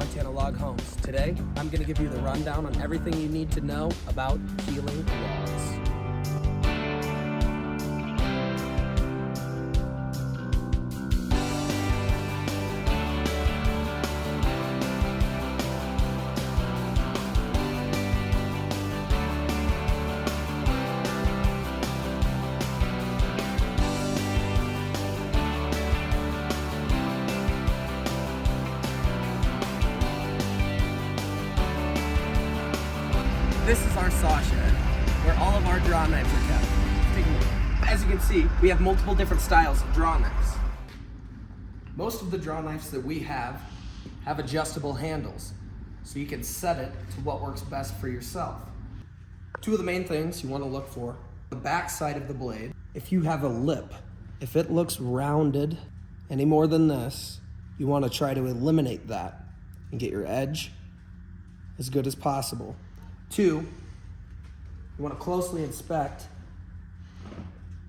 Montana Log Homes. Today, I'm going to give you the rundown on everything you need to know about peeling logs. This is our saw shed, where all of our draw knives are kept. Take a look. As you can see, we have multiple different styles of draw knives. Most of the draw knives that we have adjustable handles, so you can set it to what works best for yourself. Two of the main things you want to look for: the back side of the blade. If you have a lip, if it looks rounded any more than this, you want to try to eliminate that and get your edge as good as possible. Two, you want to closely inspect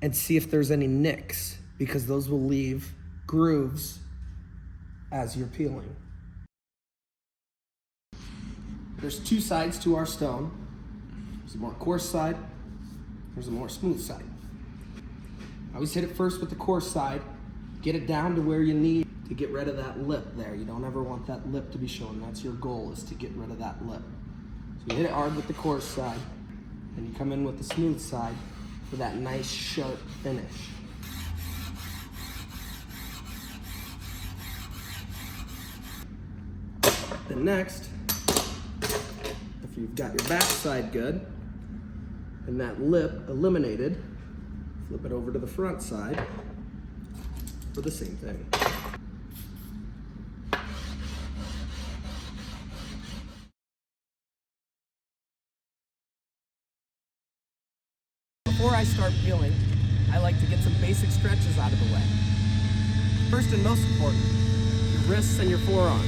and see if there's any nicks, because those will leave grooves as you're peeling. There's two sides to our stone. There's a more coarse side, there's a more smooth side. I always hit it first with the coarse side, get it down to where you need to get rid of that lip there. You don't ever want that lip to be shown. That's your goal, is to get rid of that lip. So you hit it hard with the coarse side, and you come in with the smooth side for that nice sharp finish. Then next, if you've got your back side good and that lip eliminated, flip it over to the front side for the same thing. Before I start peeling, I like to get some basic stretches out of the way. First and most important, your wrists and your forearm.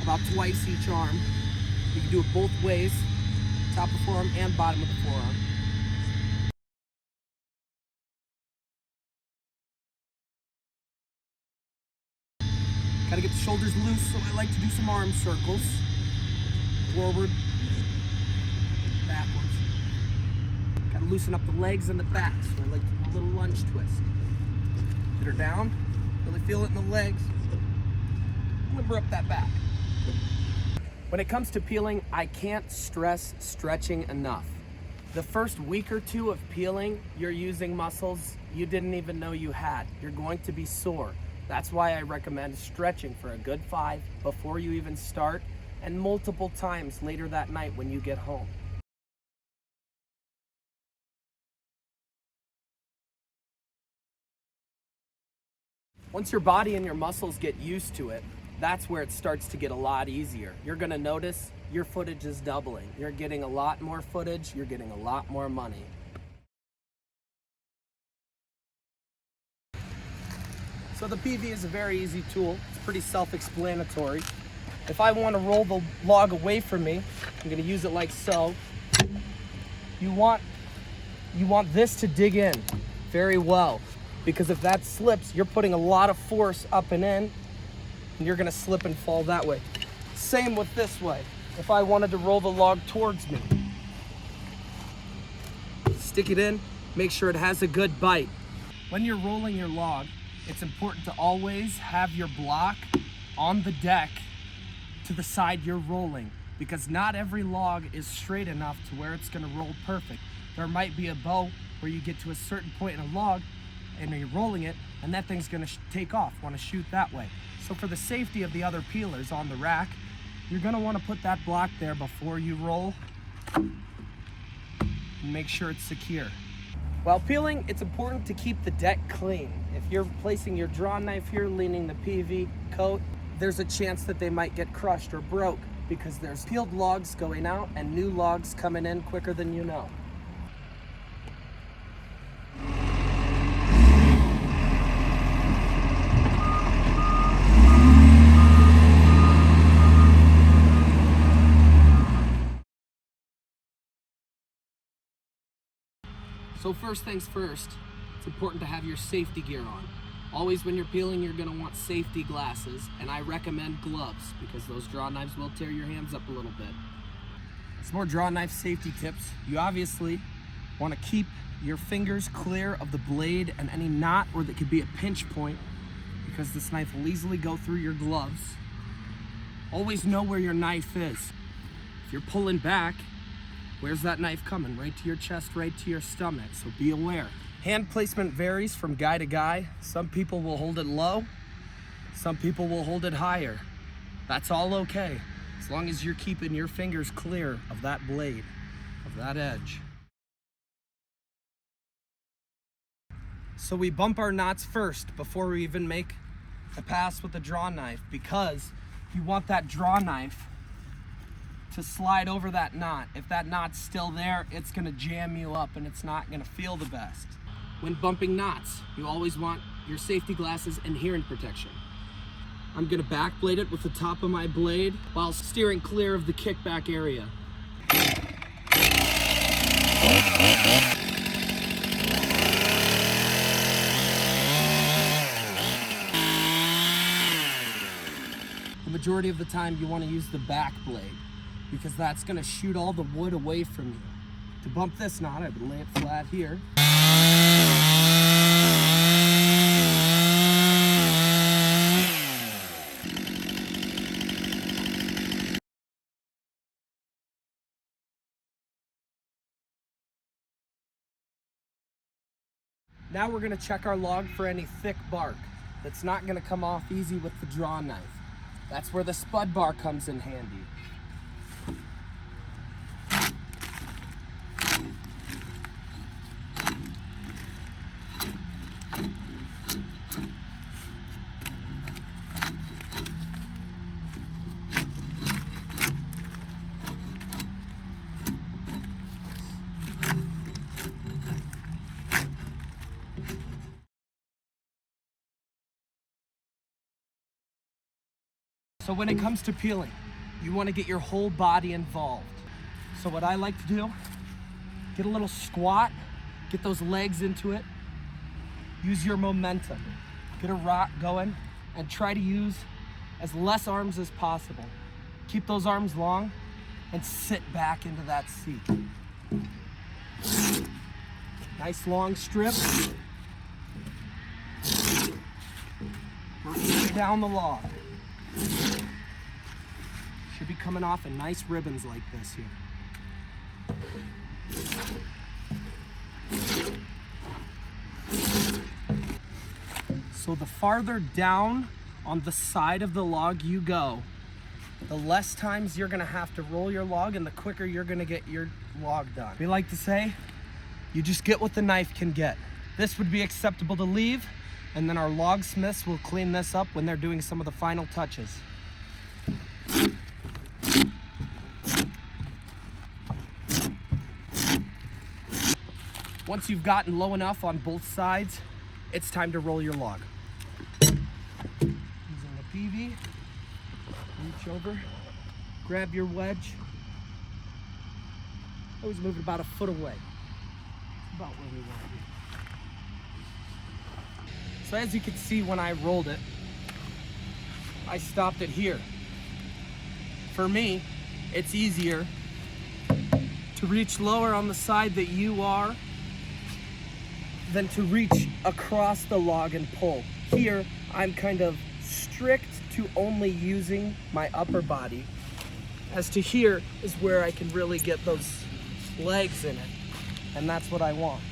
About twice each arm. You can do it both ways, top of the forearm and bottom of the forearm. Gotta get the shoulders loose, so I like to do some arm circles. Forward, backwards. Gotta loosen up the legs and the back, so I like to do a little lunge twist. Get her down, really feel it in the legs. Limber up that back. When it comes to peeling, I can't stress stretching enough. The first week or two of peeling, you're using muscles you didn't even know you had. You're going to be sore. That's why I recommend stretching for a good 5 before you even start, and multiple times later that night when you get home. Once your body and your muscles get used to it, that's where it starts to get a lot easier. You're gonna notice your footage is doubling. You're getting a lot more footage, you're getting a lot more money. So the PV is a very easy tool. It's pretty self-explanatory. If I want to roll the log away from me, I'm gonna use it like so. You want this to dig in very well, because if that slips, you're putting a lot of force up and in, and you're gonna slip and fall that way. Same with this way. If I wanted to roll the log towards me, stick it in, make sure it has a good bite. When you're rolling your log, it's important to always have your block on the deck to the side you're rolling, because not every log is straight enough to where it's gonna roll perfect. There might be a bow where you get to a certain point in a log and you're rolling it, and that thing's gonna take off, wanna shoot that way. So for the safety of the other peelers on the rack, you're gonna wanna put that block there before you roll and make sure it's secure. While peeling, it's important to keep the deck clean. If you're placing your draw knife here, leaning the PV coat, there's a chance that they might get crushed or broke, because there's peeled logs going out and new logs coming in quicker than you know. So first things first, it's important to have your safety gear on. Always when you're peeling, you're gonna want safety glasses, and I recommend gloves because those draw knives will tear your hands up a little bit. Some more draw knife safety tips. You obviously wanna keep your fingers clear of the blade and any knot or that could be a pinch point because this knife will easily go through your gloves. Always know where your knife is. If you're pulling back, where's that knife coming? Right to your chest, right to your stomach, so be aware. Hand placement varies from guy to guy. Some people will hold it low, some people will hold it higher. That's all okay, as long as you're keeping your fingers clear of that blade, of that edge. So we bump our knots first before we even make a pass with the draw knife, because you want that draw knife to slide over that knot. If that knot's still there, it's gonna jam you up and it's not gonna feel the best. When bumping knots, you always want your safety glasses and hearing protection. I'm gonna back blade it with the top of my blade while steering clear of the kickback area. The majority of the time you want to use the back blade because that's going to shoot all the wood away from you. To bump this knot, I would lay it flat here. Now we're going to check our log for any thick bark that's not going to come off easy with the draw knife. That's where the spud bar comes in handy. So when it comes to peeling, you want to get your whole body involved. So what I like to do, get a little squat, get those legs into it, use your momentum, get a rock going, and try to use as less arms as possible. Keep those arms long and sit back into that seat. Nice long strip. Working down the log. Should be coming off in nice ribbons like this here. So the farther down on the side of the log you go, the less times you're gonna have to roll your log and the quicker you're gonna get your log done. We like to say, you just get what the knife can get. This would be acceptable to leave, and then our logsmiths will clean this up when they're doing some of the final touches. Once you've gotten low enough on both sides, it's time to roll your log. Using the PV, reach over, grab your wedge. Always move it about a foot away. About where we want to be. So as you can see, when I rolled it, I stopped it here. For me, it's easier to reach lower on the side that you are than to reach across the log and pull. Here, I'm kind of strict to only using my upper body. As to here is where I can really get those legs in it, and that's what I want.